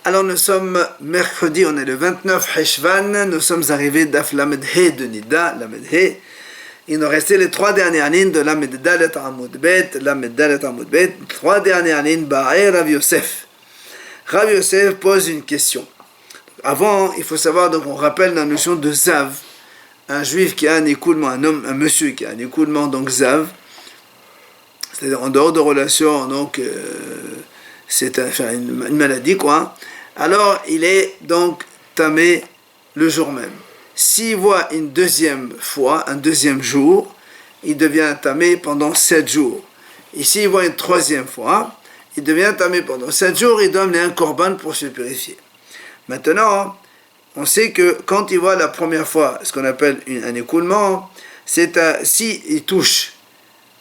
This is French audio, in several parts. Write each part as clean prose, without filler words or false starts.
Alors nous sommes mercredi, on est le 29 Heshvan, nous sommes arrivés d'Af Lamed He de Nida, Lamed He. Il nous restait les trois dernières lignes de Lamed Dalet Amud Bet, Lamed Dalet Amud Bet, trois dernières lignes, Ba'e Rav Yosef. Rav Yosef pose une question. Avant, il faut savoir, donc on rappelle la notion de Zav, un juif qui a un écoulement, un monsieur qui a un écoulement, donc Zav, c'est-à-dire en dehors de relation, donc c'est une maladie, quoi. Alors, il est donc tamé le jour même. S'il voit une deuxième fois, un deuxième jour, il devient tamé pendant 7 jours. Et s'il voit une troisième fois, il devient tamé pendant 7 jours, il doit amener un korban pour se purifier. Maintenant, on sait que quand il voit la première fois ce qu'on appelle un écoulement, c'est si il touche,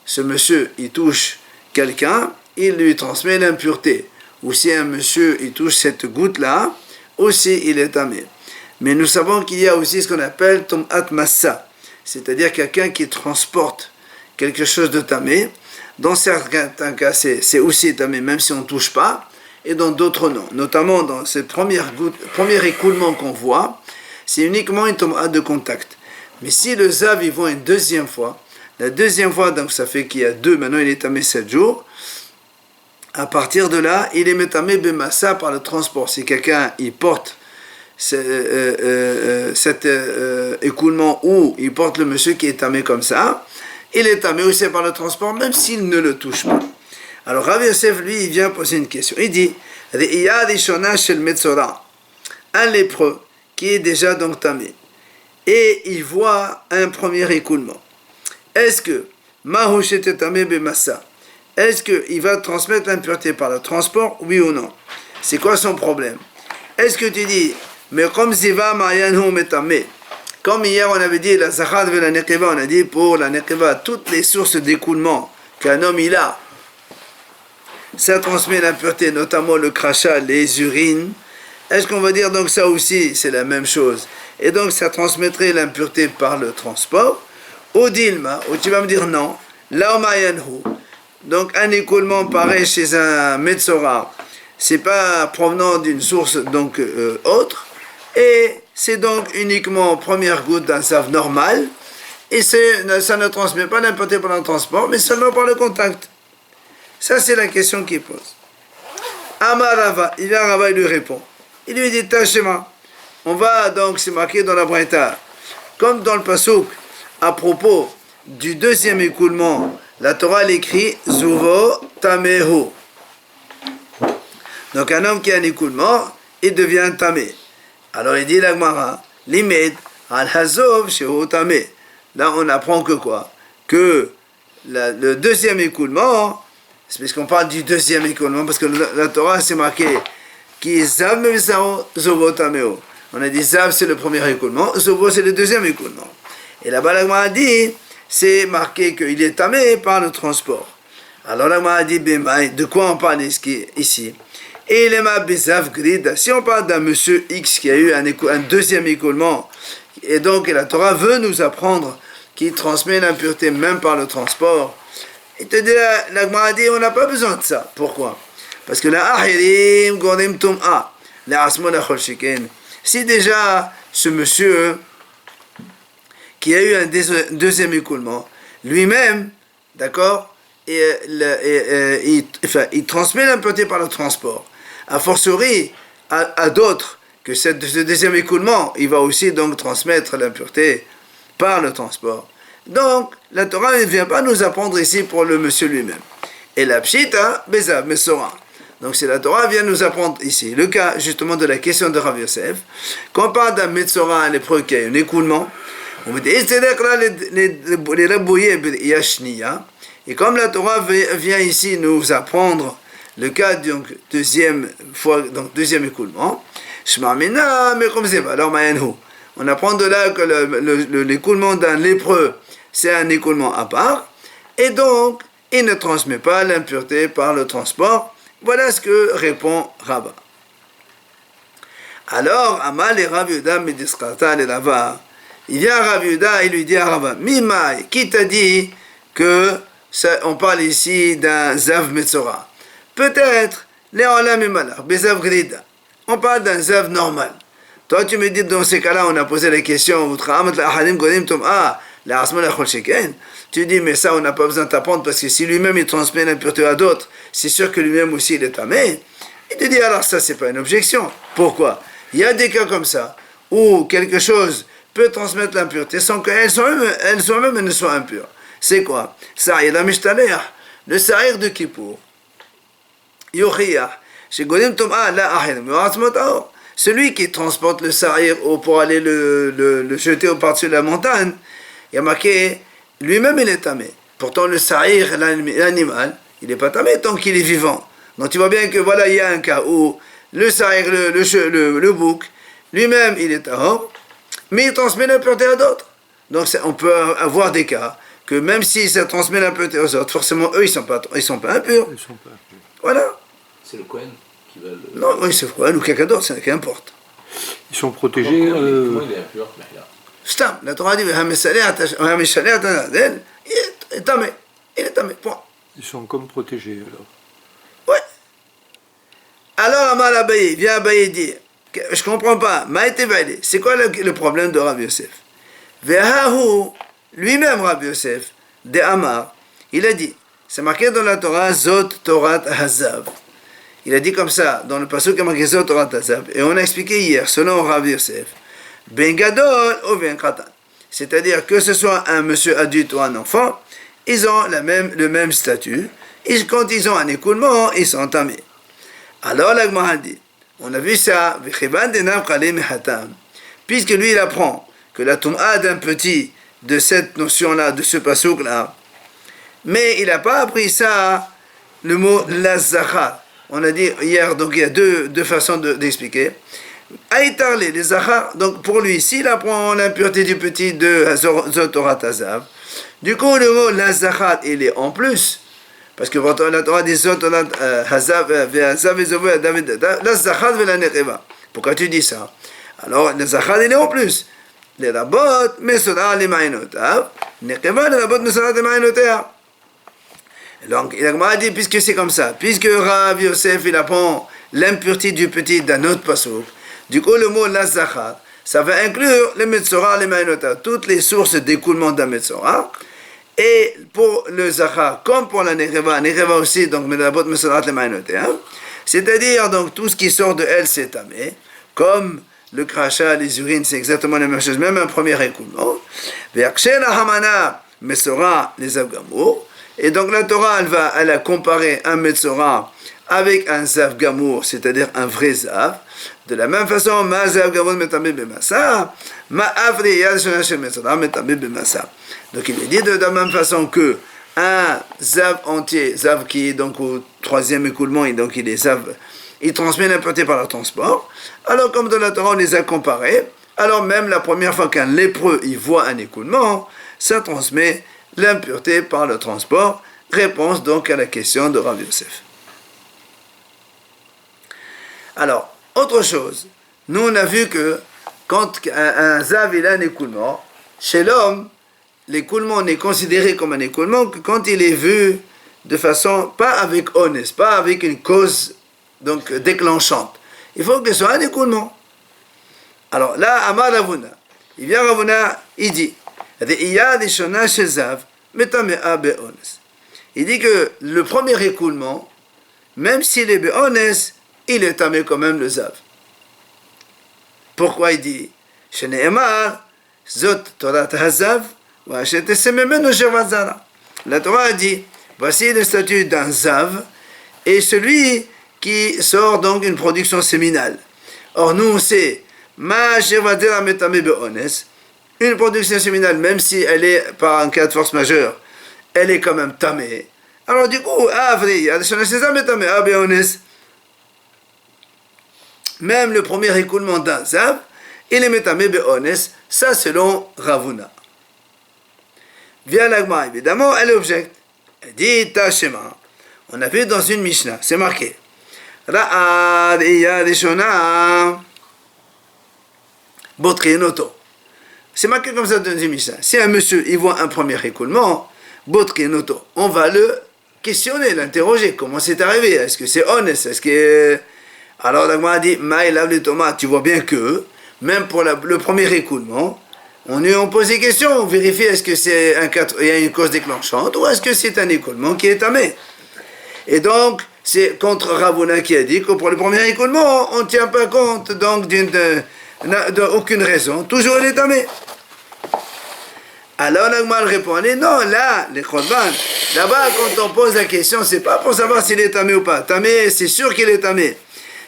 ce monsieur, il touche quelqu'un, il lui transmet l'impureté. Ou si un monsieur, il touche cette goutte-là, aussi il est tamé. Mais nous savons qu'il y a aussi ce qu'on appelle tom'at massa, c'est-à-dire quelqu'un qui transporte quelque chose de tamé. Dans certains cas, c'est aussi tamé, même si on ne touche pas, et dans d'autres non. Notamment dans ce premier écoulement qu'on voit, c'est uniquement une tom'at de contact. Mais si le zav, il voit une deuxième fois, la deuxième fois, donc ça fait qu'il y a 2, maintenant il est tamé 7 jours, à partir de là, il est métamé bemassa par le transport. Si quelqu'un, il porte cet écoulement ou il porte le monsieur qui est tamé comme ça, il est tamé aussi par le transport, même s'il ne le touche pas. Alors Rav Yosef, lui, il vient poser une question. Il dit, un lépreux qui est déjà donc tamé, et il voit un premier écoulement. Est-ce que Mahouchet tamé bemassa, est-ce qu'il va transmettre l'impureté par le transport, oui ou non? C'est quoi son problème? Est-ce que tu dis, mais comme Ziva Mayanhu Metame, comme hier on avait dit la Zachad ve la Nekeva, on a dit pour la Nekeva, toutes les sources d'écoulement qu'un homme il a, ça transmet l'impureté, notamment le crachat, les urines. Est-ce qu'on va dire donc ça aussi, c'est la même chose? Et donc ça transmettrait l'impureté par le transport? Ou Dilma, ou tu vas me dire non, la Mayanhu. Donc un écoulement pareil chez un Metzora, c'est pas provenant d'une source donc autre, et c'est donc uniquement première goutte d'un zav normal, et ça ne transmet pas l'impureté par le transport, mais seulement par le contact. Ça c'est la question qu'il pose. Amarava, il vient Rava, il lui répond. Il lui dit Tachema, on va donc, c'est marqué dans la Braïta, comme dans le Pasuk, à propos du deuxième écoulement, la Torah l'écrit Zuvo Tamehu. Donc un homme qui a un écoulement, il devient tamé. Alors il dit la Gemara, Limed al Hazov Shehu Tamé. Là on apprend que quoi? Que le deuxième écoulement, c'est parce qu'on parle du deuxième écoulement, parce que la Torah c'est marqué qui Zav Mevisao Zuvo Tameo. On a dit Zav c'est le premier écoulement, Zuvo c'est le deuxième écoulement. Et là-bas la Gemara dit, c'est marqué qu'il est tamé par le transport. Alors la Gemara dit, de quoi on parle ici? Et les Bezav Grid, si on parle d'un monsieur X qui a eu un deuxième écoulement, et donc la Torah veut nous apprendre qu'il transmet l'impureté même par le transport, et te dit, la Gemara dit, on n'a pas besoin de ça. Pourquoi? Parce que la Ahirim Gorim Tum'a, la Asmon Achol Shiken, si déjà ce monsieur qui a eu un deuxième écoulement, lui-même, d'accord, il transmet l'impureté par le transport. A fortiori, à d'autres, que ce deuxième écoulement, il va aussi donc transmettre l'impureté par le transport. Donc, la Torah ne vient pas nous apprendre ici pour le monsieur lui-même. Et la pshita, bezav, mesora. Donc, c'est la Torah vient nous apprendre ici. Le cas, justement, de la question de Rav Yosef, quand on parle d'un metzora, un lépreux qui a un écoulement, on me dit, et comme la Torah vient ici nous apprendre le cas donc deuxième écoulement, on apprend de là que l'écoulement d'un lépreux, c'est un écoulement à part, et donc il ne transmet pas l'impureté par le transport. Voilà ce que répond Rava. Alors, Amal et Rav Yehuda Midiskrata et Rava, il vient à Rav Yehuda et lui dit à Rava, Mimai, qui t'a dit que on parle ici d'un Zav Metzora? Peut-être, les Olam et Malach, Bezav Grida. On parle d'un zav normal. Toi, tu me dis, dans ces cas-là, on a posé la question, tu dis, mais ça, on n'a pas besoin de t'apprendre parce que si lui-même il transmet l'impureté à d'autres, c'est sûr que lui-même aussi il est tamé. Il te dit, alors ça, c'est pas une objection. Pourquoi? Il y a des cas comme ça où quelque chose peut transmettre l'impureté sans qu'elles elles-mêmes ne soient impures. C'est quoi? Sa'ir la le sa'ir de Kippour. Yochiyah. Celui qui transporte le sa'ir pour aller le jeter au-dessus de la montagne, il y a marqué, lui-même il est tamé. Pourtant le sa'ir, l'animal, il n'est pas tamé tant qu'il est vivant. Donc tu vois bien que voilà, il y a un cas où le sa'ir, le bouc, lui-même il est tahor, mais il transmet l'impureté à d'autres. Donc on peut avoir des cas que même si ça transmet l'impureté aux autres, forcément eux ils sont pas impurs. Ils sont pas impurs. Voilà. C'est le Kohen qui va le... Non, oui, c'est le Kohen ou quelqu'un d'autre, c'est qu'importe. Ils sont protégés. Comment il est impur? Stam, la Torah dit, il est tamé. Il est tamé, point. Ils sont comme protégés alors. Ouais. Alors, Amal Abaye, vient Abaye dire, je comprends pas, Maïté Vaïlé, c'est quoi le problème de Rabbi Yosef? Vehahu, lui-même Rabbi Yosef, de Amar, il a dit, c'est marqué dans la Torah, Zot Torat Hazav. Il a dit comme ça, dans le passage qui a marqué Zot Torat Hazav, et on a expliqué hier, selon Rabbi Yosef, Ben Gadol ou Ben Katan. C'est-à-dire que ce soit un monsieur adulte ou un enfant, ils ont le même statut, et quand ils ont un écoulement, ils sont tamés. Alors la Gemara dit, on a vu ça, puisque lui il apprend que la Toum'a d'un petit, de cette notion-là, de ce pasouk-là, mais il n'a pas appris ça, le mot lazachar. On a dit hier, donc il y a deux façons d'expliquer. Aïtarle, les zachar, donc pour lui, s'il apprend l'impureté du petit de Zotorat Hazav, du coup le mot lazachar, il est en plus, parce que la Torah dit Zotorat Hazav, Hazav et Zovu, lazachar ve la necheva. Pourquoi tu dis ça? Alors, le zachar, il est en plus. Les rabot, mesora les ma'inotav, necheva, les rabot, mesora les ma'inotav. Donc, il a dit, puisque c'est comme ça, puisque Rav Yosef, il apprend l'impureté du petit d'un autre pasouk, du coup, le mot lazachar, ça va inclure les metzora, les ma'inota, toutes les sources d'écoulement d'un metzora. Et pour le zachar, comme pour la necheva aussi, donc, medabot, metzora, les ma'inota, c'est-à-dire, donc, tout ce qui sort de elle, c'est tamé, comme le crachat, les urines, c'est exactement la même chose, même un premier écoulement. Ve'akshen hamana, metzora, les avgamour. Et donc la Torah, elle a comparé un Metzora avec un Zav Gamour, c'est-à-dire un vrai Zav. De la même façon, Ma Zav Gamour metamé b'massa, Ma Avri Yad Shona Shel Metzora metamé b'massa. Donc il est dit de la même façon que un Zav entier, Zav qui est donc au troisième écoulement, et donc il est Zav, il transmet l'impureté par le transport. Alors comme dans la Torah, on les a comparés, alors même la première fois qu'un lépreux il voit un écoulement, ça transmet l'impureté par le transport. Réponse donc à la question de Rav Yosef. Alors, autre chose, nous on a vu que quand un zav il a un écoulement, chez l'homme, l'écoulement n'est considéré comme un écoulement que quand il est vu de façon, pas avec honnête, pas avec une cause donc déclenchante. Il faut que ce soit un écoulement. Alors là, Amar Ravuna, il vient Ravuna, il dit, il dit que le premier écoulement, même s'il est béones, il est tamé quand même le zav. Pourquoi il dit Zot Torat Hazav, la Torah a dit, voici le statut d'un zav et celui qui sort donc une production séminale. Or nous on sait, ma shevadera metame béones, une production séminale, même si elle est par un cas de force majeure, elle est quand même tamée. Alors du coup, même le premier écoulement d'un zav, il est métamé be'ones, ça selon Ravuna. Via l'agma, évidemment, elle objecte. Elle dit, Tashema. On a vu dans une Mishnah, c'est marqué. Ra'ad iya rishona botrinoto. C'est marqué comme ça dans une Mishnah. Si un monsieur il voit un premier écoulement, botrinoto, on va le questionner, l'interroger. Comment c'est arrivé? Est-ce que c'est honnête? Est-ce que Alors la Gemara dit, Maïlav les tomates, tu vois bien que, même pour le premier écoulement, on lui a posé question, on vérifie est-ce que c'est il y a une cause déclenchante ou est-ce que c'est un écoulement qui est tamé. Et donc, c'est contre Ravuna qui a dit que pour le premier écoulement, on ne tient pas compte donc d'aucune raison, toujours il est tamé. Alors l'Agmal répondait, non, là, les Korban, là-bas, quand on pose la question, c'est pas pour savoir s'il est tamé ou pas. Tamé, c'est sûr qu'il est tamé.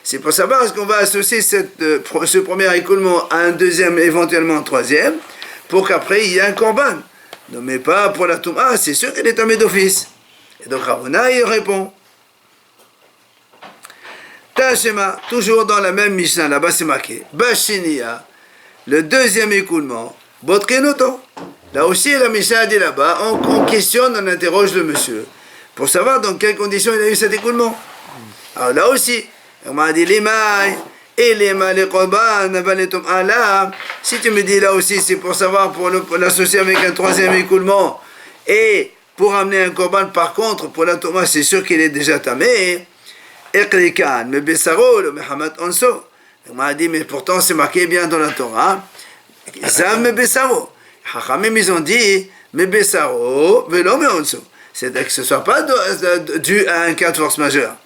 C'est pour savoir est-ce qu'on va associer ce premier écoulement à un deuxième, éventuellement un troisième, pour qu'après il y ait un Korban. Non, mais pas pour la Touma, c'est sûr qu'il est tamé d'office. Et donc Ravuna, il répond. Tashema, toujours dans la même Mishnah, là-bas c'est marqué, Bashiniya, le deuxième écoulement, Botkenoto. Là aussi, la Mishnah dit là-bas, on questionne, on interroge le monsieur, pour savoir dans quelles conditions il a eu cet écoulement. Alors là aussi, on m'a dit les mailles, et les mailles, les korban, là, si tu me dis là aussi, c'est pour savoir, pour l'associer avec un troisième écoulement, et pour amener un korban, par contre, pour la Thomas, c'est sûr qu'il est déjà tamé, Eklikan, mais Bessaro, le Mehamat Onso. On m'a dit, mais pourtant c'est marqué bien dans la Torah, Zam me Bessaro. Chachamim, ils ont dit, mais Bessaro, velo me Onso. C'est-à-dire que ce ne soit pas dû à un cas de force majeure.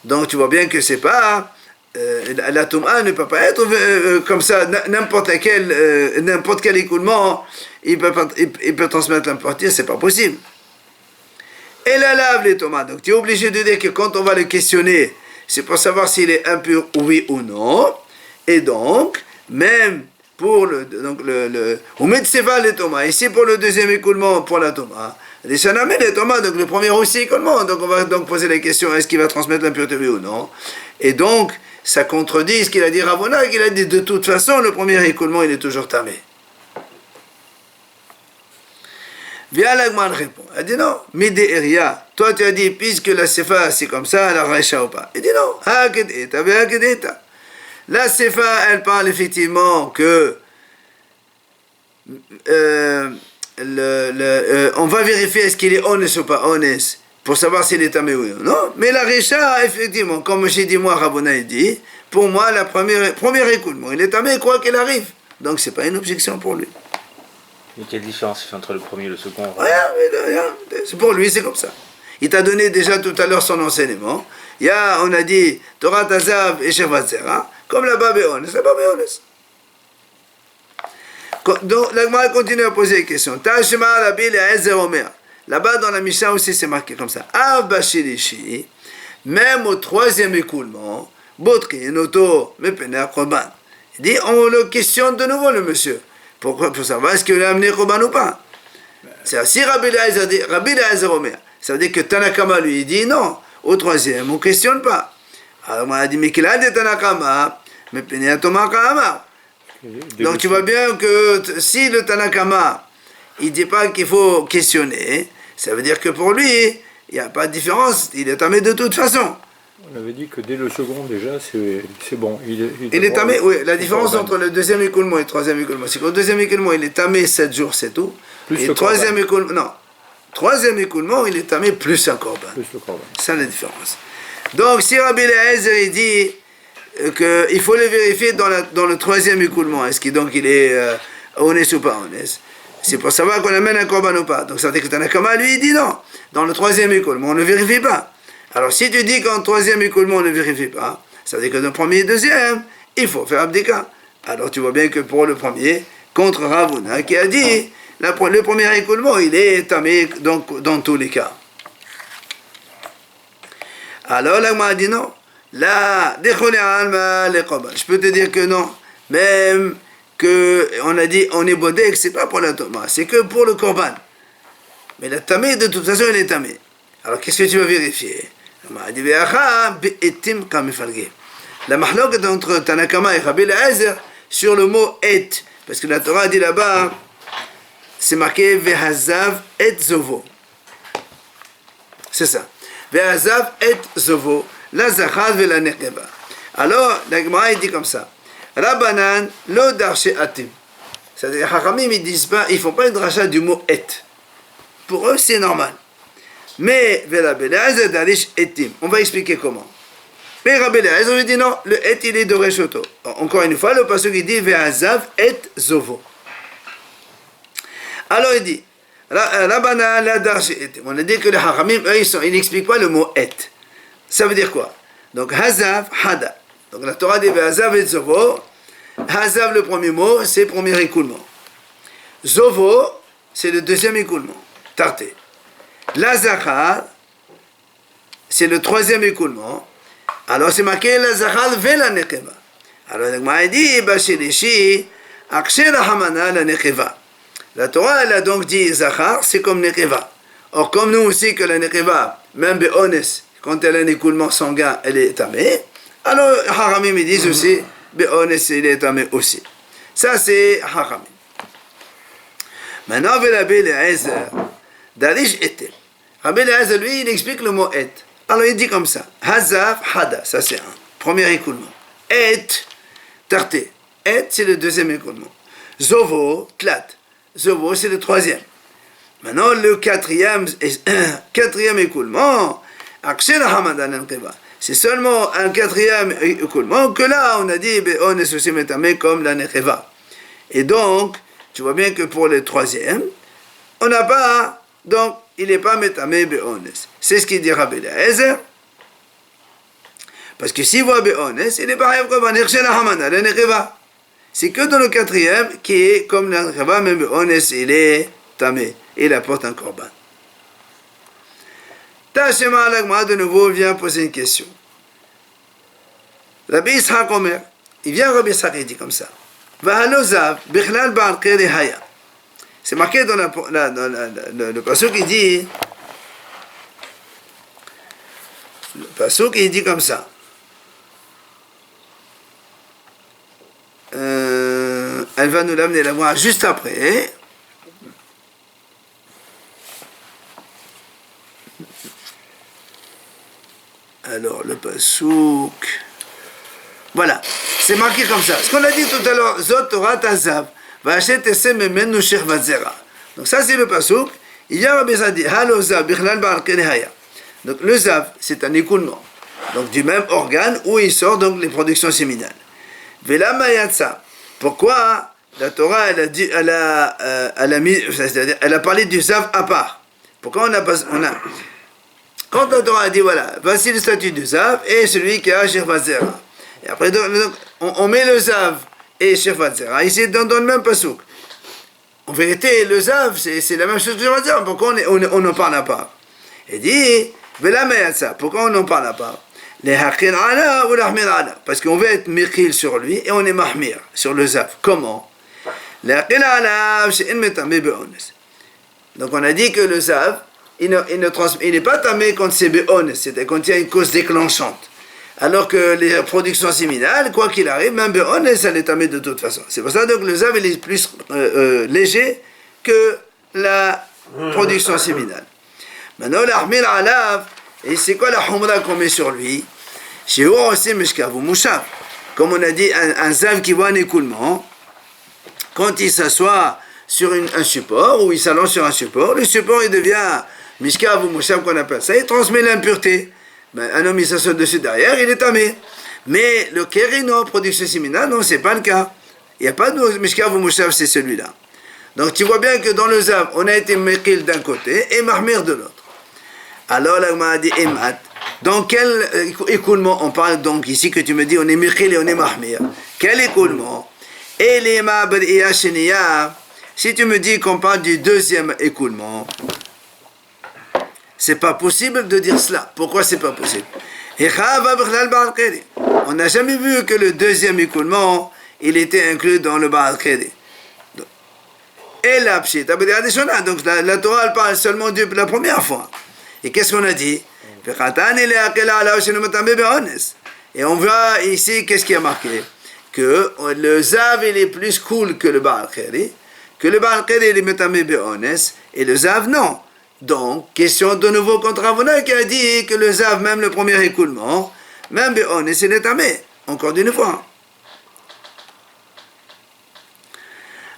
Donc tu vois bien que c'est pas. La Touma ne peut pas être comme ça, n'importe quel écoulement, il peut transmettre l'impureté, c'est pas possible. Et la lave les tomates. Donc tu es obligé de dire que quand on va le questionner, c'est pour savoir s'il est impur, oui ou non. Et donc, même pour le Umetseva les tomates, ici pour le deuxième écoulement, pour la tomate, les chanamé les tomates, donc le premier aussi écoulement. Donc on va donc poser la question, est-ce qu'il va transmettre l'impureté, oui ou non. Et donc, ça contredit ce qu'il a dit Ravuna, qu'il a dit de toute façon, le premier écoulement, il est toujours tamé. Viens l'Agman répond. Elle dit non, Mide Eria. Toi tu as dit, puisque la Sefa c'est comme ça, la Raïcha ou pas. Il dit non, Hakedeta, Hakedeta. La Sefa, elle parle effectivement que on va vérifier est-ce qu'il est honnête ou pas honnête pour savoir s'il est tamé ou non. Mais la Raïcha, effectivement, comme j'ai dit moi, Rabona il dit, pour moi, le premier écoulement, il est tamé quoi qu'il arrive. Donc c'est pas une objection pour lui. Mais quelle différence entre le premier et le second? Rien. C'est pour lui, c'est comme ça. Il t'a donné déjà tout à l'heure son enseignement. On a dit Torah Tazav et Shevatzera, comme la Babéones. La Babéones. Donc, la Gemara continue à poser des questions. Tashema la Bil et Ezer Omer. Là-bas, dans la Mishnah aussi, c'est marqué comme ça. Av Bashilishi, même au troisième écoulement, Botri, Noto, Mepener, Korban. Il dit, on le questionne de nouveau, le monsieur. Pourquoi? Pour savoir est-ce qu'il a amené Korban ou pas. C'est si Rabbi Eliezer Omer, ça veut dire que Tanakama lui il dit non. Au troisième, on ne questionne pas. Alors on a dit mais qu'il a dit Tanakama, mais Peneatoma Kahama. Donc tu vois bien que si le Tanakama il ne dit pas qu'il faut questionner, ça veut dire que pour lui, il n'y a pas de différence, il est tamé de toute façon. On avait dit que dès le second, déjà, c'est bon. Il est tamé, oui. La différence entre le deuxième écoulement et le troisième écoulement, c'est qu'au deuxième écoulement, il est tamé 7 jours, c'est tout. Plus et le troisième écoulement, non. Troisième écoulement, il est tamé plus un korban. C'est ça la différence. Donc, si Rabbi Eliezer, il dit qu'il faut le vérifier dans le troisième écoulement, est-ce qu'il est honnête ou pas honnête, c'est pour savoir qu'on amène un korban ou pas. Donc, ça veut dire que Tanakama, lui, il dit non. Dans le troisième écoulement, on ne vérifie pas. Alors, si tu dis qu'en troisième écoulement, on ne vérifie pas, ça veut dire que dans le premier et deuxième, il faut faire abdika. Alors, tu vois bien que pour le premier, contre Ravuna, qui a dit, le premier écoulement, il est tamé donc, dans tous les cas. Alors, là, moi, a dit non. Là, je peux te dire que non. Même qu'on a dit, on est bodek, c'est pas pour la Thomas, c'est que pour le korban. Mais la tamé, de toute façon, elle est tamée. Alors, qu'est-ce que tu vas vérifier? La mahloket entre Tanakama et Rabbi Eliezer sur le mot et, parce que la Torah dit là-bas, c'est marqué Vehazav et Zovo. C'est ça. Vehazav et Zovo, la Zachar ve la Nekeba. Alors, la Gemara dit comme ça. Rabbanan lo darshe atim. C'est-à-dire, Hachamim, ils disent pas, ils font pas une dracha du mot et. Pour eux, c'est normal. Mais, on va expliquer comment. Mais Rabbi Eliezer lui dit non, le et il est de Reshoto. Encore une fois, le passage il dit Ve'azav et Zovo. Alors il dit, Rabbanan la darshi et. On a dit que les Haramim, eux, ils n'expliquent pas le mot et. Ça veut dire quoi? Donc Hazav, Hada. Donc la Torah dit Ve'azav et Zovo. Hazav, le premier mot, c'est le premier écoulement. Zovo, c'est le deuxième écoulement. Tarté. La Zachar, c'est le troisième écoulement. Alors c'est marqué la Zachar ve la Nekeva. Alors il dit Bashilishi, Akshe la Hamana la Nekeva. La Torah, elle a donc dit Zachar, c'est comme Nekeva. Or, comme nous aussi, que la Nekeva, même Be'ones, quand elle a un écoulement sanguin, elle est tamée. Alors, Haramim, ils disent aussi, Be'ones, il est tamé aussi. Ça, c'est Haramim. Maintenant, Rabbi Eliezer, Darish etel. Rabbi Eliezer, lui, il explique le mot et. Alors, il dit comme ça, Hazav, Hada, ça c'est un premier écoulement. Et, Tarté. Et, c'est le deuxième écoulement. Zovo, Tlat. Zovo, c'est le troisième. Maintenant, le quatrième écoulement, c'est seulement un quatrième écoulement que là, on a dit, on est aussi métamé comme la Necheva. Et donc, tu vois bien que pour le troisième, on n'a pas, donc, il n'est pas métamé be'ones. C'est ce qu'il dit Rabbi Eliezer. Parce que s'il voit be'ones, il n'est pas comme la Necheva. C'est que dans le quatrième qui est comme la Necheva, même be'ones, il est tamé. Il apporte un korban. Tachema Alagma de nouveau vient poser une question. Rabbi Yitzhak Omer, il vient Rabbi Yitzhak, il dit comme ça. Vahalozav, bichlal ba'al qeri haya. C'est marqué dans le pasuk qui dit, le pasuk il dit comme ça. Elle va nous l'amener la voir juste après. Alors, le pasouk. Voilà, c'est marqué comme ça. Ce qu'on a dit tout à l'heure, Zot Torah Tazav, Vachet Esem Memenu Shechvat Zera. Donc, ça, c'est le pasouk. Il y a Rabbi Zadi, Halo Zav, Bichlal Ba'al Kenehaya. Donc, le Zav, c'est un écoulement. Donc, du même organe où il sort donc les productions séminales. Vela Mayatsa. Pourquoi la Torah, elle a parlé du Zav à part? Pourquoi quand la Torah a dit, voilà, voici le statut du Zav et celui qui a Shechvat Zera. Et après, donc, on met le Zav et Shechvat Zera, ici dans le même pasouk. En vérité, le Zav, c'est la même chose que Shechvat Zera, pourquoi on en parle à part? Il dit, Vela Mayatsa, pourquoi on en parle à part? Les Haqil Ala ou l'Ahmir Ala, parce qu'on veut être Mikhil sur lui et on est Mahmir sur le Zav. Comment? Les Haqil Ala, c'est une métamé be'ones. Donc on a dit que le Zav, il n'est pas tamé quand c'est be'ones, c'est-à-dire quand il y a une cause déclenchante. Alors que les productions séminales, quoi qu'il arrive, même be'ones, ça l'est tamé de toute façon. C'est pour ça donc le Zav il est plus léger que la production séminale. Maintenant, l'Ahmir Ala, et c'est quoi la humra qu'on met sur lui? Chez eux aussi, Meshkav ou Mouchav. Comme on a dit, un Zav qui voit un écoulement, quand il s'assoit sur un support, ou il s'allonge sur un support, le support il devient Mishkav ou Mouchav qu'on appelle ça, il transmet l'impureté. Ben, un homme il s'assoit dessus derrière, il est tamé. Mais le Kerino, production séminale, non, c'est pas le cas. Il n'y a pas de Mishkav ou Mouchav, c'est celui-là. Donc tu vois bien que dans le Zav, on a été Mekil d'un côté et Mahmir de l'autre. Alors l'Agma a dit Emat. Dans quel écoulement on parle donc ici que tu me dis on est Mikhil et on est Mahmir? Quel écoulement? Et les Ma'abriya Sheniya, si tu me dis qu'on parle du deuxième écoulement, c'est pas possible de dire cela. Pourquoi c'est pas possible? On n'a jamais vu que le deuxième écoulement il était inclus dans le Ba'al Khedi. Et la Pshit, donc la Torah elle parle seulement de la première fois. Et qu'est-ce qu'on a dit? Et on voit ici, qu'est-ce qui a marqué? Que le Zav il est plus cool que le Ba'al Khedi, que le Ba'al Khedi il est metamé be'ones, et le Zav non. Donc, question de nouveau contre Ravona qui a dit que le Zav, même le premier écoulement, même be'ones, il est tamé. Encore d'une fois.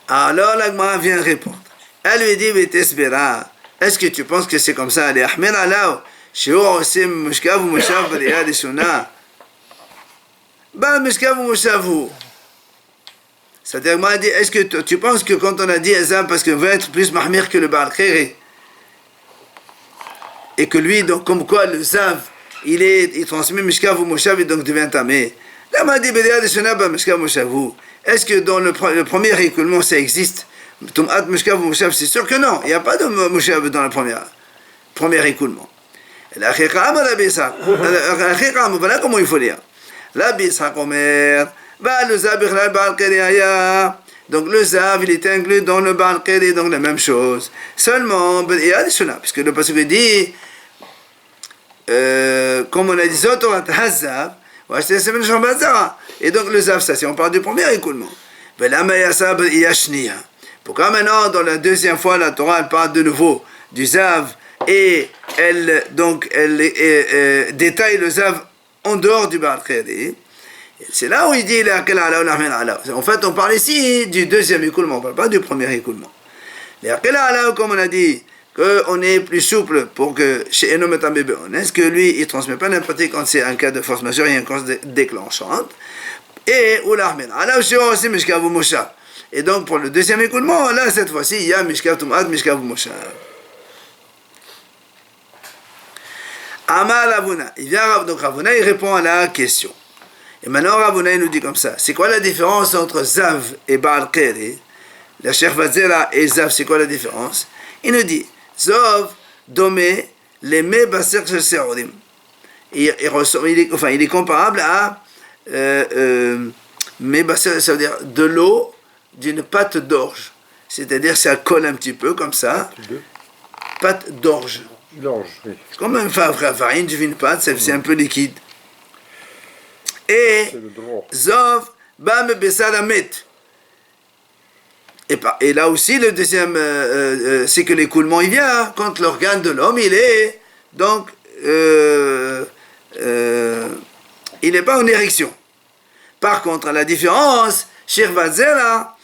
Alors la Gemara vient répondre. Elle lui dit, Vitesbera, est-ce que tu penses que c'est comme ça? Les Ahmed Allah, Shiur Osim Mushkav ou Mushav Bariya Lishuna. Ba Mishkav Moshavu. C'est-à-dire, moi, dit, est-ce que tu penses que quand on a dit Zav, parce qu'on veut être plus Mahmir que le Baal Khéri, et que lui, donc, comme quoi le Zav, il transmet Mishkav Moshav et donc devient tamé. Là, m'a dit, est-ce que dans le premier écoulement, ça existe? Tum'at Mishkav Moshav, c'est sûr que non. Il n'y a pas de Moshav dans le premier écoulement. La Khikha, voilà comment il faut lire. La Bishak Omer, le Zav, donc le Zav, il est inclus dans le Baal Khéri, donc la même chose. Seulement, il y a des Shona, puisque le passage dit, comme on a dit, Hazav, et donc le Zav, ça, c'est on parle du premier écoulement. Pourquoi maintenant, dans la deuxième fois, la Torah, elle parle de nouveau du Zav, et elle détaille le Zav en dehors du Baal Khéri. C'est là où il dit, en fait, on parle ici du deuxième écoulement, on ne parle pas du premier écoulement. Comme on a dit, qu'on est plus souple pour que chez Enom et Tamé est-ce que lui, il ne transmet pas n'importe quand c'est un cas de force majeure et une cause déclenchante. Et Oulahmin. aussi Mishkav Moshav. Et donc, pour le deuxième écoulement, là, cette fois-ci, il y a Mishkav Tum'at, Mishkav Moshav. Amal Ravuna. Il vient, donc Ravuna, il répond à la question. Et maintenant, Ravuna, il nous dit comme ça. C'est quoi la différence entre Zav et Baal Khéri? La Sheikh Vazela et Zav, c'est quoi la différence? Il nous dit, Zov, Domé, les mets basser chez Serodim. Il est comparable à mets basser, ça veut dire de l'eau d'une pâte d'orge. C'est-à-dire, ça colle un petit peu comme ça. Pâte d'orge. D'orge, oui. C'est comme une farine, du vin pâte, c'est un peu liquide. Et Zov, Bam Besadamet. Et là aussi, le deuxième, c'est que l'écoulement, il vient quand l'organe de l'homme, il est, donc, il n'est pas en érection. Par contre, la différence, Shir Vazela,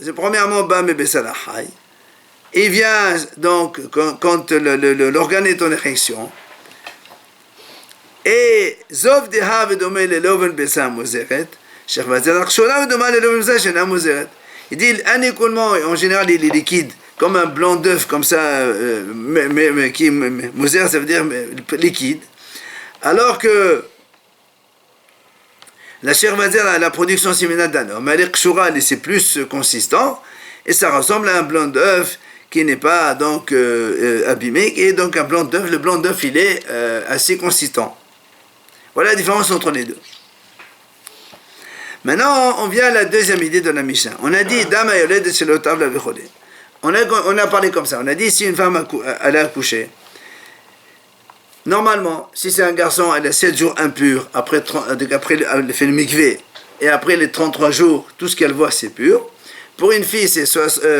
c'est premièrement, Bam et Bessalahai. Il vient, donc, quand l'organe est en érection. Et Zov Deha Vedomé le Loven Bessa Mozeret, Shir Vazela, Kshola Vedoma le Loven Bessa Shena Mozeret. Il dit un écoulement, en général, il est liquide, comme un blanc d'œuf, comme ça, Moser, ça veut dire liquide. Alors que la chair vaser, la production séminale d'un homme, elle est kshura, c'est plus consistant, et ça ressemble à un blanc d'œuf qui n'est pas donc abîmé, et donc un blanc d'œuf, le blanc d'œuf, il est assez consistant. Voilà la différence entre les deux. Maintenant, on vient à la deuxième idée de la Mishnah. On a dit, Dama Yoled Shelotav la Vechole. On a parlé comme ça. On a dit, si une femme elle a accouché, normalement, si c'est un garçon, elle a 7 jours impurs, après elle fait le mikvé, et après les 33 jours, tout ce qu'elle voit, c'est pur. Pour une fille, c'est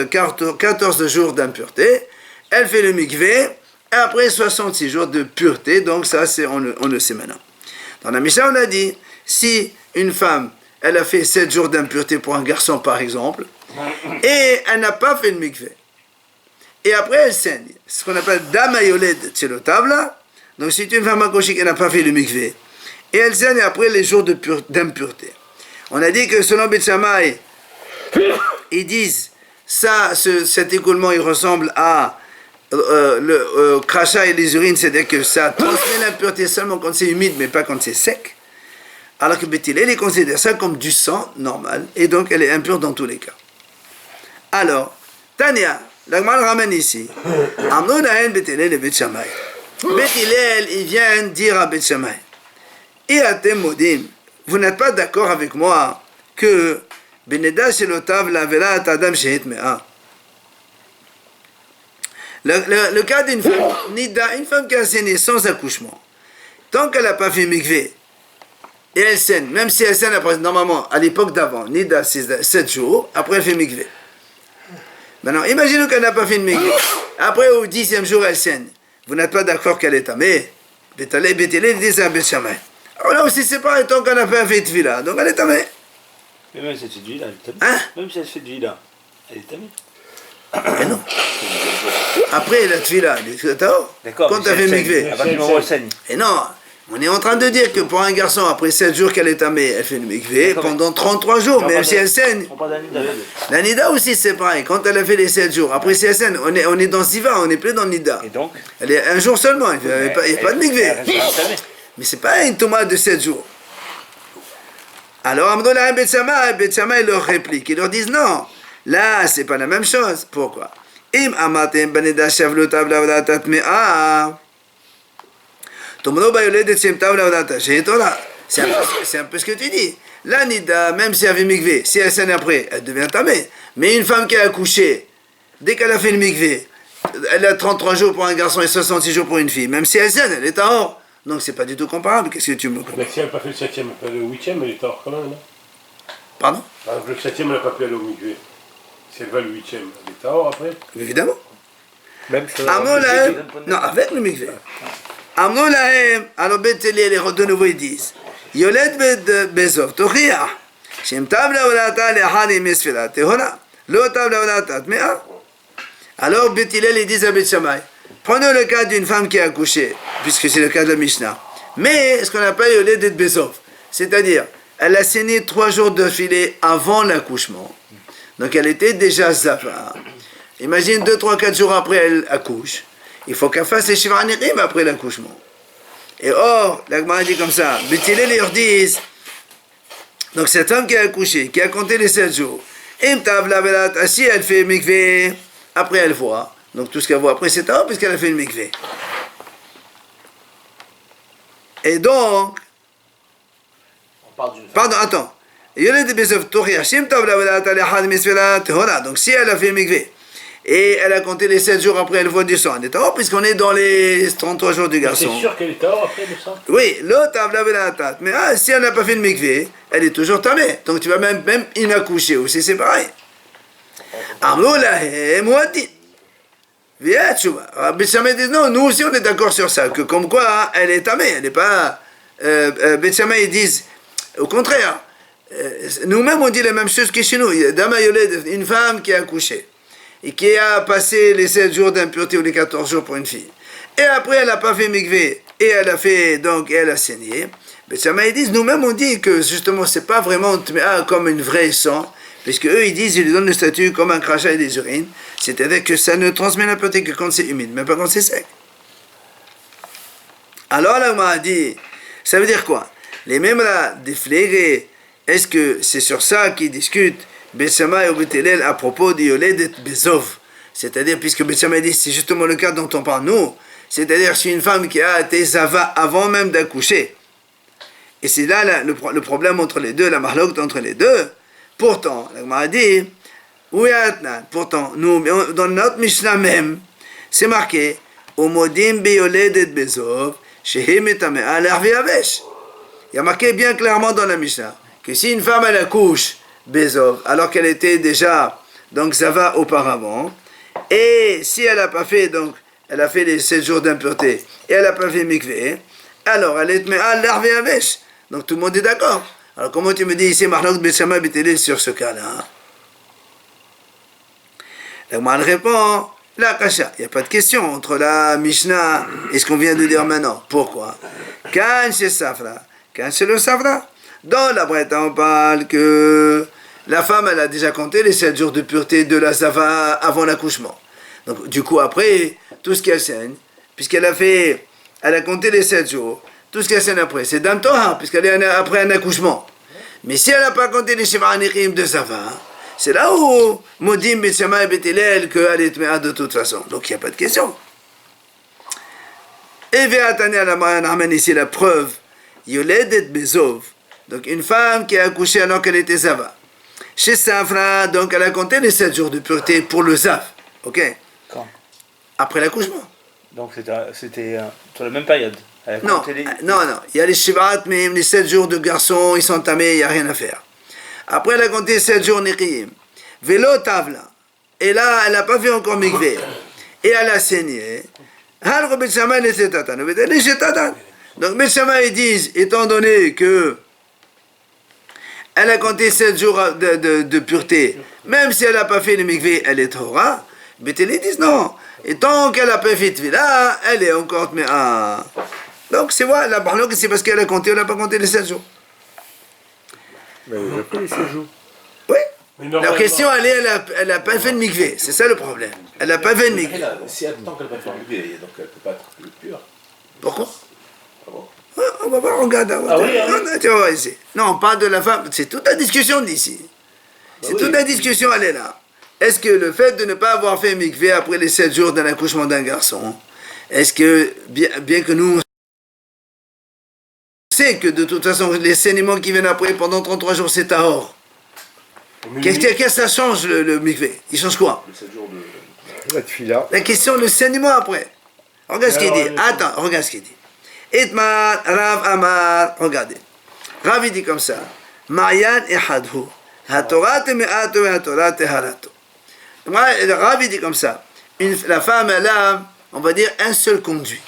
14 jours d'impureté. Elle fait le mikvé, et après 66 jours de pureté. Donc ça, on le sait maintenant. Dans la Mishnah, on a dit, si une femme, elle a fait 7 jours d'impureté pour un garçon, par exemple, et elle n'a pas fait le mikvé. Et après, elle saigne. C'est ce qu'on appelle Dama Yoled Tchelotabla. Donc, c'est une femme accouchée qui n'a pas fait le mikvé. Et elle saigne après les jours d'impureté. On a dit que selon Beth Shammai, ils disent, cet écoulement, il ressemble à le crachat et les urines, c'est-à-dire que ça transmet l'impureté seulement quand c'est humide, mais pas quand c'est sec. Alors que Beth Hillel, il considère ça comme du sang normal, et donc elle est impure dans tous les cas. Alors, Tania, l'Agmal ramène ici, Amnon Ahen Beth Hillel et Beth Shammai. Beth Hillel, il vient dire à Beth Shammai, et à Modim, vous n'êtes pas d'accord avec moi que Beneda Shelotav Lavela Tadam Shehet Mea. Le cas d'une femme, Nida, une femme qui a saigné sans accouchement, tant qu'elle n'a pas fait mikvé, et elle saigne, même si elle saigne après, normalement, à l'époque d'avant, Nida, c'est 7 jours, après elle fait mikvé. Maintenant, imaginons qu'elle n'a pas fait une mikvé. Après, au 10e jour, elle saigne. Vous n'êtes pas d'accord qu'elle est tamée. Bétalé, dit ça à Beth Shammai. Alors là aussi, c'est pareil, tant qu'elle n'a pas fait tvila, donc elle est tamée. Mais même si elle fait de vila, elle est tamée. Hein? Même si elle fait de vila, elle est tamée. Mais non. Après, la tvila, d'accord, quand tu as fait mikvé. À partir du moment où elle saigne. Et non, On est en train de dire que pour un garçon, après 7 jours qu'elle est tamée, elle fait le mikvé pendant 33 jours, même si elle saigne. On parle d'Anida. La nida aussi c'est pareil, quand elle a fait les 7 jours, après si elle saigne, on est dans Ziva, on n'est plus dans le nida. Et donc Elle est un jour seulement, il n'y a pas de mikvé. elle reste entamée. Mais c'est pas une tomate de 7 jours. Alors Amdoulaye Bet Shammai leur réplique, ils leur disent non, là c'est pas la même chose. Pourquoi? Im amatem baneda shavlotav lavdatat me'a. C'est un peu ce que tu dis. La nida, même si elle fait mikvé, si elle saigne après, elle devient tamée. Mais une femme qui a accouché, dès qu'elle a fait le mikvé, elle a 33 jours pour un garçon et 66 jours pour une fille. Même si elle saigne, elle est hors. Donc c'est pas du tout comparable. Qu'est-ce que tu me comprends? Mais si elle n'a pas fait le 7e, le 8e, elle est hors quand même, non? Pardon? Par exemple, le 7e, elle n'a pas pu aller au mikvé. Si elle va le 8e, elle est hors après? Évidemment. Même ça. Amnon lahem, non, avec le mikvé. Amnon lahem, alors Bethléem, de nouveau ils disent, Yoled bezov, tochia, shem tav laolata lehani mesfila, tehona, lo tav laolata tmea. Alors Bethléem, ils disent à Beth Shammai, prenons le cas d'une femme qui a accouché, puisque c'est le cas de la Mishnah. Mais ce qu'on appelle Yoled bezov, c'est-à-dire, elle a saigné 3 jours de filet avant l'accouchement. Donc elle était déjà zava. Imagine 2, 3, 4 jours après elle accouche. Il faut qu'elle fasse les Shiva Nirim après l'accouchement. Et or, la Gemara dit comme ça, Bethilel leur disent, donc cette femme qui a accouché, qui a compté les 7 jours, si elle fait mikvé, après elle voit, donc tout ce qu'elle voit après c'est tard puisqu'elle a fait le mikvé. Et donc, On parle d'une femme. pardon, attends, donc si elle a fait le mikvé, et elle a compté les 7 jours après elle voit du sang, elle est hors puisqu'on est dans les 33 jours du garçon. C'est sûr qu'elle est hors après le sang? Oui, l'autre a lavé la tête. Mais si elle n'a pas fait le mikvé, elle est toujours tamée. Donc tu vas même inaccoucher aussi, c'est pareil. Amlo lahe muadin. Viens, tu vois. Rabbi Shammai dit non, nous aussi on est d'accord sur ça, que comme quoi elle est tamée, elle n'est pas. Beth Shammai ils disent, au contraire, nous-mêmes on dit la même chose que chez nous. Dama Yoled, une femme qui a accouché et qui a passé les 7 jours d'impureté ou les 14 jours pour une fille. Et après, elle n'a pas fait mikvé, et elle a fait, donc, elle a saigné. Mais Shammai ils disent, nous-mêmes, on dit que, justement, c'est pas vraiment comme une vraie sang, puisque eux, ils disent, ils lui donnent le statut comme un crachat et des urines, c'est-à-dire que ça ne transmet l'impureté que quand c'est humide, mais pas quand c'est sec. Alors, là, on m'a dit, ça veut dire quoi? Les mêmes là, des flégués, est-ce que c'est sur ça qu'ils discutent Beth Shammai ou Beth Hillel à propos de Yoledet Bezov? C'est-à-dire, puisque Beth Shammai dit, c'est justement le cas dont on parle nous, c'est-à-dire c'est une femme qui a été zava avant même d'accoucher. Et c'est là le problème entre les deux, la marloque entre les deux. Pourtant, la Gemara dit, oui, pourtant, nous, dans notre Mishnah même, c'est marqué, Omodim beyoledet bezov, shehem etamea l'arvi avesh. Il y a marqué bien clairement dans la Mishnah que si une femme elle accouche bezov, alors qu'elle était déjà donc zava auparavant, et si elle n'a pas fait, donc elle a fait les 7 jours d'impureté, et elle n'a pas fait mikvé, alors elle est à l'arvi avesh. Donc tout le monde est d'accord. Alors comment tu me dis ici, Marlok Beth Shammai Beth Hillel sur ce cas-là? La Gemara répond, la kasha, il n'y a pas de question entre la Mishnah et ce qu'on vient de dire maintenant. Pourquoi? Quand c'est Safra, quand c'est le Safra. Dans la Breta, on parle que la femme, elle a déjà compté les 7 jours de pureté de la Zava avant l'accouchement. Donc du coup, après, tout ce qu'elle saigne, puisqu'elle a compté les 7 jours, tout ce qu'elle saigne après, c'est Dam Torah, puisqu'elle est après un accouchement. Mais si elle n'a pas compté les Shiva Anirim de Zava, c'est là où Modim Beth Shammai et Beth Hillel qu'elle est tméa de toute façon. Donc il n'y a pas de question. Et Ve'atani Alamara ramène ici la preuve. Yoledet Bezov. Donc une femme qui a accouché alors qu'elle était Zava. Chez Safra, donc elle a compté les 7 jours de pureté pour le Zav. Ok? Quand? Après l'accouchement. Donc c'était sur la même période. Elle a Non, compté les- non. Il y a les Shivat, mais les 7 jours de garçon, ils sont tamés, il n'y a rien à faire. Après, elle a compté 7 jours Nechiyim. Vélo Tavla. Et là, elle n'a pas fait encore Mikvé. Et elle a saigné. Alors, Beth Shammai, les Tatan. Donc, Beth Shammai, ils disent, étant donné que elle a compté 7 jours de pureté, même si elle n'a pas fait le Mikvé, elle est Torah. Beth Hillel, ils disent non. Et tant qu'elle n'a pas fait Tvila, elle est encore mais Donc c'est vrai, la barloque, c'est parce qu'elle a compté, on n'a pas compté les 7 jours. Mais il a fait les 7 jours. Oui. Mais La normalement, question, elle n'a pas fait de mikvé. C'est ça le problème. Elle n'a pas fait de mikvé. Si elle tant qu'elle va faire le donc elle ne peut pas être plus pure. Pourquoi? Ah bon? Ouais, on va voir, on regarde. Tu vas voir ici. Non, on parle de la femme. C'est toute la discussion d'ici. C'est toute la discussion, elle est là. Est-ce que le fait de ne pas avoir fait mikvé après les 7 jours de l'accouchement d'un garçon, est-ce que, bien que nous, on sait que de toute façon, les saignements qui viennent après pendant 33 jours, c'est tahor. Qu'est-ce que ça change le mikvé? Il change quoi? Les 7 jours de. La tefila. La question, le saignement après. Regarde ce qu'il dit. Attends, regarde ce qu'il dit. Itman, Rav Amar, regardez. Rav il dit comme ça. Mayan et Hadhu. Hatorat et Me'ato et Hatorat et Harato. Rav il dit comme ça. La femme, elle a, on va dire, un seul conduit.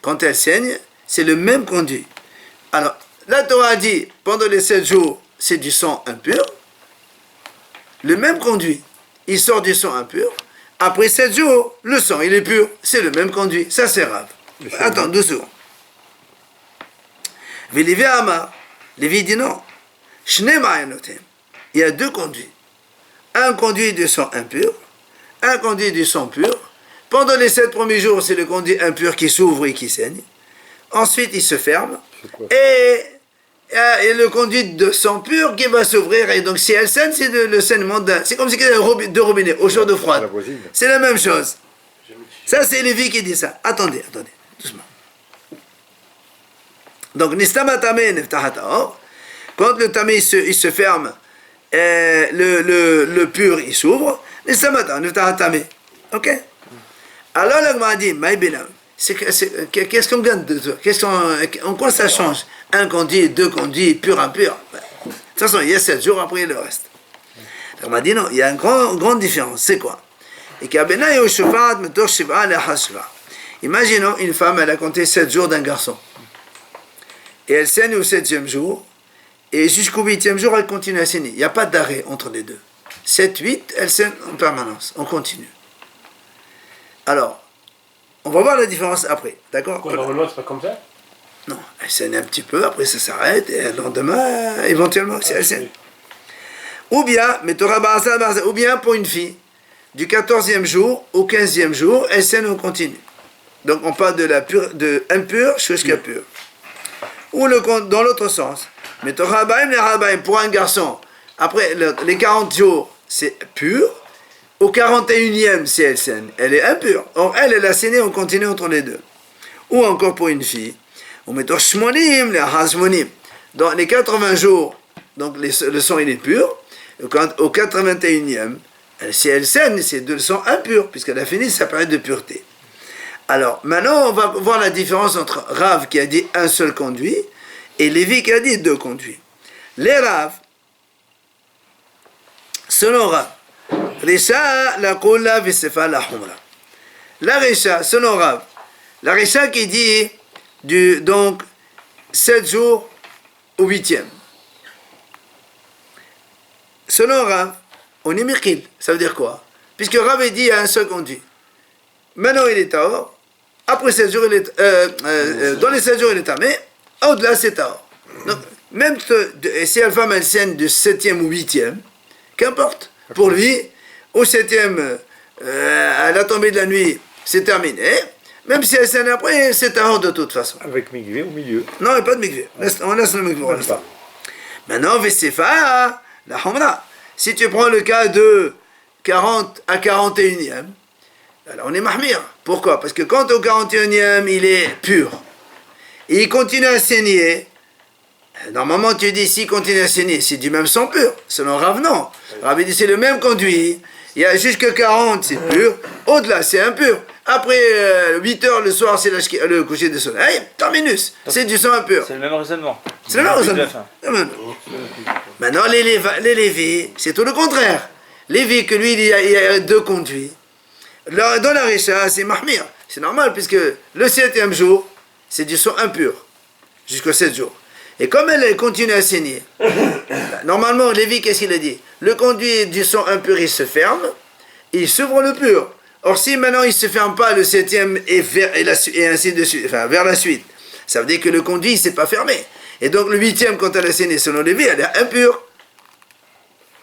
Quand elle saigne, c'est le même conduit. Alors, la Torah dit, pendant les 7 jours, c'est du sang impur. Le même conduit, il sort du sang impur. Après 7 jours, le sang, il est pur. C'est le même conduit. Ça, c'est grave. Attends, 2 secondes. Lévi Amar. Lévi dit non. Il y a 2 conduits. Un conduit du sang impur, un conduit du sang pur. Pendant les 7 premiers jours, c'est le conduit impur qui s'ouvre et qui saigne. Ensuite, il se ferme. Et le conduit de sang pur qui va s'ouvrir. Et donc, si elle saigne, c'est le saignement d'un. C'est comme si il y avait 2 robinets, eau chaude, eau froide. C'est la même chose. Ça, c'est Lévi qui dit ça. Attendez, doucement. Donc, quand le tamé il se ferme, le pur il s'ouvre. Ok? Alors, l'agma dit, qu'est-ce qu'on gagne de ça? En quoi ça change? Un conduit, 2 conduits, pur, impur. De toute façon, il y a 7 jours après le reste. L'agma dit non, il y a une grande différence. C'est quoi? Imaginons une femme, elle a compté 7 jours d'un garçon. Et elle saigne au 7e jour. Et jusqu'au 8e jour, elle continue à saigner. Il n'y a pas d'arrêt entre les deux. 7, 8, elle saigne en permanence. On continue. Alors, on va voir la différence après. D'accord? Normalement, c'est pas comme ça? Non, elle saigne un petit peu, après ça s'arrête. Et le lendemain, éventuellement, si elle saigne. Ou bien, ou bien pour une fille, du 14e jour au 15e jour, elle saigne en continu. Donc on parle de impur jusqu'à pur. Ou dans l'autre sens. Mais pour un garçon, après les 40 jours, c'est pur. Au 41e, si elle saigne, elle est impure. Or, elle a saigné, on continue entre les deux. Ou encore pour une fille, on met dans les 80 jours, donc le sang il est pur. Au 81e, si elle saigne, c'est de sang impur, puisqu'elle a fini sa période de pureté. Alors, maintenant, on va voir la différence entre Rav qui a dit un seul conduit et Lévi qui a dit 2 conduits. Les Rav, selon Rav, Risha la Kula Visefa la Humra. La Risha, selon Rav, la Risha qui dit donc 7 jours au 8e. Selon Rav, on est Mirkil. Ça veut dire quoi? Puisque Rav a dit un seul conduit. Maintenant il est Tahor. Après 7 jours, il est, dans les 7 jours, il est tamé. Au-delà, c'est Tahor. Donc, même si la femme elle saigne du 7e ou 8e, qu'importe. Pour lui, au 7e, à la tombée de la nuit, c'est terminé. Même si elle saigne après, c'est Tahor de toute façon. Avec Mikvé au milieu. Non, il n'y a pas de Mikvé. On laisse le Mikvé pour l'instant. Maintenant, Vesefa, la Humra. Si tu prends le cas de 40 à 41e, alors on est mahmir. Pourquoi? Parce que quand au 41e, il est pur, et il continue à saigner, normalement tu dis s'il continue à saigner, c'est du même sang pur. Selon Rav, non. Rav dit c'est le même conduit, il y a jusque 40, c'est pur, au-delà c'est impur. Après 8 heures le soir, c'est le coucher du soleil, terminus, c'est du sang impur. C'est le même raisonnement. C'est le même raisonnement. Maintenant les Lévis, c'est tout le contraire. Lévi, que lui, il y a 2 conduits. Dans la Risha, c'est mahmir. C'est normal, puisque le 7e jour, c'est du sang impur, jusqu'au 7 jours. Et comme elle continue à saigner, normalement, Lévi, qu'est-ce qu'il a dit? Le conduit du sang impur, il se ferme, et il s'ouvre le pur. Or, si maintenant il ne se ferme pas le 7e et ainsi de suite, enfin, vers la suite, Ça veut dire que le conduit, il s'est pas fermé. Et donc le 8e, quand elle a saigné selon Lévi, elle est impure.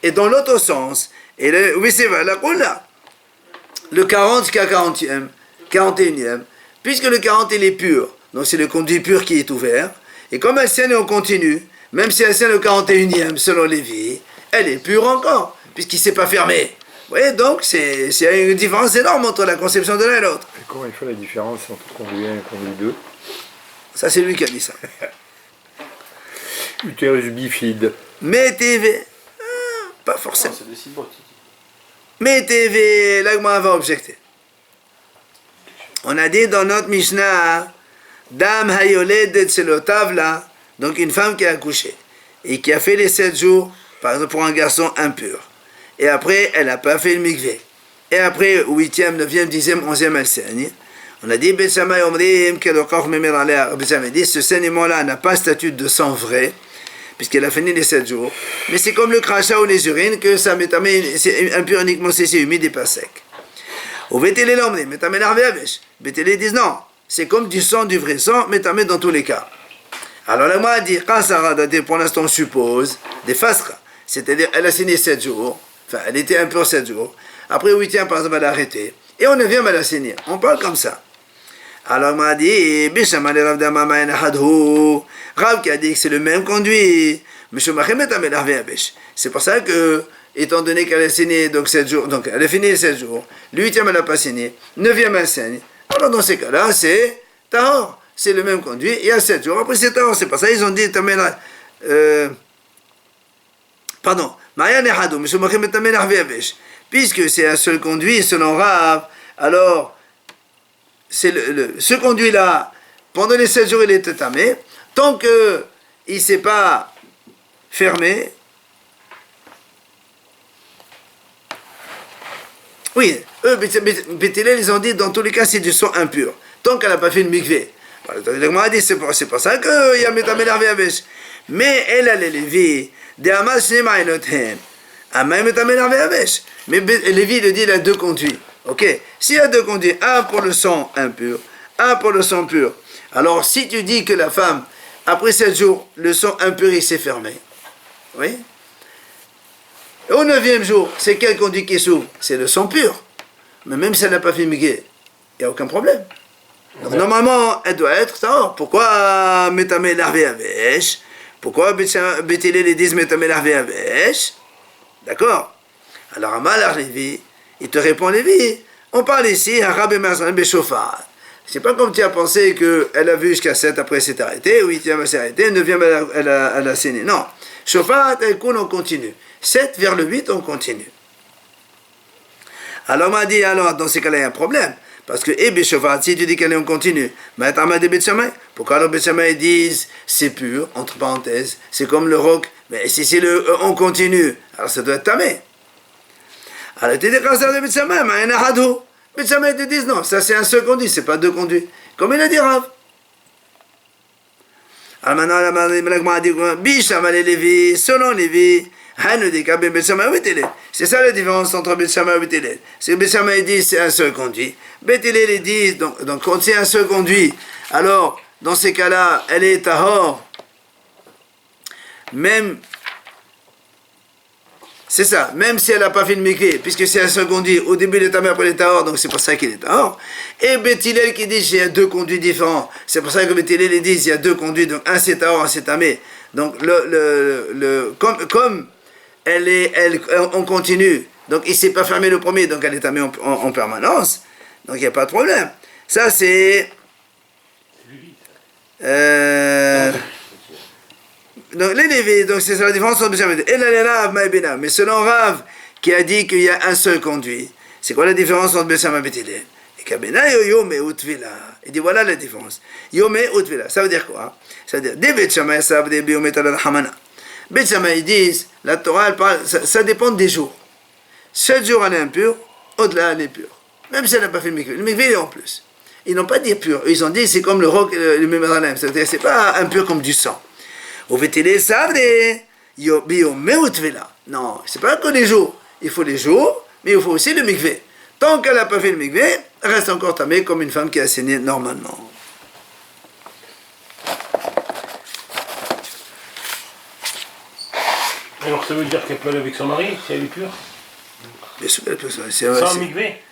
Et dans l'autre sens, oui c'est vrai, le 40 jusqu'à 40e, 41e, puisque le 40 il est pur, donc c'est le conduit pur qui est ouvert, et comme elle saigne en continu, même si elle saigne le 41e selon Lévi, elle est pure encore, puisqu'il ne s'est pas fermé. Vous voyez, donc c'est une différence énorme entre la conception de l'un et l'autre. Et comment il fait la différence entre conduit 1 et conduit 2? Ça c'est lui qui a dit ça. Utérus bifide. Mais TV, pas forcément. C'est des symbiotes. Mais TV, l'agma va objecter. On a dit dans notre Mishnah, Dam Hayoled Tselotavla, donc une femme qui a accouché et qui a fait les 7 jours, par exemple pour un garçon impur. Et après, elle n'a pas fait le mikvé. Et après, 8e, 9e, 10e, 11e, elle saigne. On a dit, ce saignement-là n'a pas statut de sang vrai, puisqu'elle a fini les 7 jours. Mais c'est comme le crachat ou les urines, que ça c'est impur uniquement si c'est humide et pas sec. Au Vétélé l'emmener, Métamé l'arvéavèche. Vétélé disent non, c'est comme du sang, du vrai sang, Métamé dans tous les cas. Alors la moi a dit, pour l'instant on suppose, des fasra, c'est-à-dire elle a saigné 7 jours, enfin elle était impure 7 jours, après au 8e par exemple elle a arrêté, et au 9e elle a saigné. On parle comme ça. Alors m'a dit, Rav qui a dit que c'est le même conduit, c'est pour ça que, étant donné qu'elle a saigné donc 7 jours, donc elle a fini les 7 jours, le 8e elle n'a pas saigné, 9e elle saigne, alors dans ces cas-là c'est tahor, c'est le même conduit, il y a 7 jours, après c'est tahor, c'est pour ça ils ont dit, pardon, puisque c'est un seul conduit selon Rav, alors c'est ce conduit-là, pendant les 7 jours, il est tamé. Tant qu'il ne s'est pas fermé, oui, eux, Béthilel, ils ont dit, dans tous les cas, c'est du sang impur. Tant qu'elle n'a pas fait le mikvé. Voilà, dit, c'est pour ça qu'il y a métamé l'arvé avec. Mais elle a les Lévi, des Hamas, mais Lévi, il dit, il a 2 conduits. Ok, s'il y a 2 conduits, un pour le sang impur, un pour le sang pur, alors si tu dis que la femme, après 7 jours, le sang impur il s'est fermé, oui, et au 9e jour, c'est quel conduit qui s'ouvre? C'est le sang pur, mais même si elle n'a pas fumigué, il n'y a aucun problème. Donc normalement, elle doit être tahor. Pourquoi Métamé l'arvé avèche? Pourquoi Béthilel les disent Métamé l'arvé avèche? D'accord? Alors Amal Lévi, il te répond Lévi, on parle ici à Rabbi Mazran Beshofar. C'est pas comme tu as pensé qu'elle a vu jusqu'à 7, après elle s'est arrêtée, 8e elle s'est arrêtée, 9e elle a saigné. Non, Shofar, elle coule, on continue. 7 vers le 8, on continue. Alors on m'a dit, alors dans ces cas-là, il y a un problème. Parce que, Beshofar, si tu dis qu'elle est en continu, mais t'as dit Betchamay. Pourquoi alors Betchamay disent c'est pur, entre parenthèses, c'est comme le roc, mais si c'est le on continue, alors ça doit être tamé. Alors tu dis quand ça de Betchamay, mais il y en a hadou. Betchamay te disent non, ça c'est un seul conduit, c'est pas 2 conduits. Comme il a dit Rav. Alors maintenant, la a dit Bisham les Lévi, selon Lévi, c'est ça la différence entre Betchamay et Béthilel. C'est que Betchamay dit c'est un seul conduit. Béthilel dit donc quand c'est un seul conduit, alors dans ces cas-là, elle est tahor. Même c'est ça, même si elle n'a pas fait le mikvé, puisque c'est un seul conduit, au début il est tamé, après il est tahor, donc c'est pour ça qu'il est tahor. Et Béthilel qui dit il y a 2 conduits différents, c'est pour ça que Béthilel dit il y a 2 conduits, donc un c'est tahor, un c'est tamé. Donc comme on continue, donc il ne s'est pas fermé le premier, donc elle est tamée en permanence, donc il n'y a pas de problème. Ça c'est donc les Lévi, donc c'est ça la différence entre Béthilel et la Rav Maïbena. Mais selon Rav qui a dit qu'il y a un seul conduit, c'est quoi la différence entre Béthilel et Béthilel? Et Kabena Yome Utvila. Il dit voilà la différence. Yome Utvila. Ça veut dire quoi? Ça veut dire des Betchamay savent des Biomet al Hamana. Betchamay ils disent la Torah elle parle, ça dépend des jours. 7 jours elle est impure, au-delà elle est pure. Même si elle n'a pas fait le mikvé. Le mikvé est en plus. Ils n'ont pas dit pur. Ils ont dit c'est comme le roc, le mémoralem. C'est-à-dire c'est pas impur comme du sang. Au Vétélé savent des Biomé Utvila. Non, c'est pas que les jours. Il faut les jours, mais il faut aussi le mikvé. Tant qu'elle n'a pas fait le mikvé, elle reste encore tamée comme une femme qui a saigné normalement. Alors ça veut dire qu'elle peut aller avec son mari, si elle est pure? Bien sûr qu'elle peut se Sans mikvé?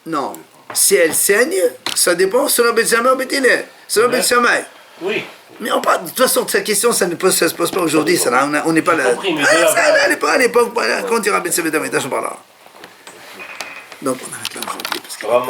Non. Si elle saigne, ça dépend selon Bet Shammai ou Bet Hillel. Selon Bet Shammai. Oui. Mais on parle, de toute façon, cette question, ça ne se pose pas aujourd'hui. On n'est pas là. compris, mais Ça n'est pas à l'époque. Quand il y aura Bet Shammai, on parlera. Donc on arrête là aujourd'hui. Parce que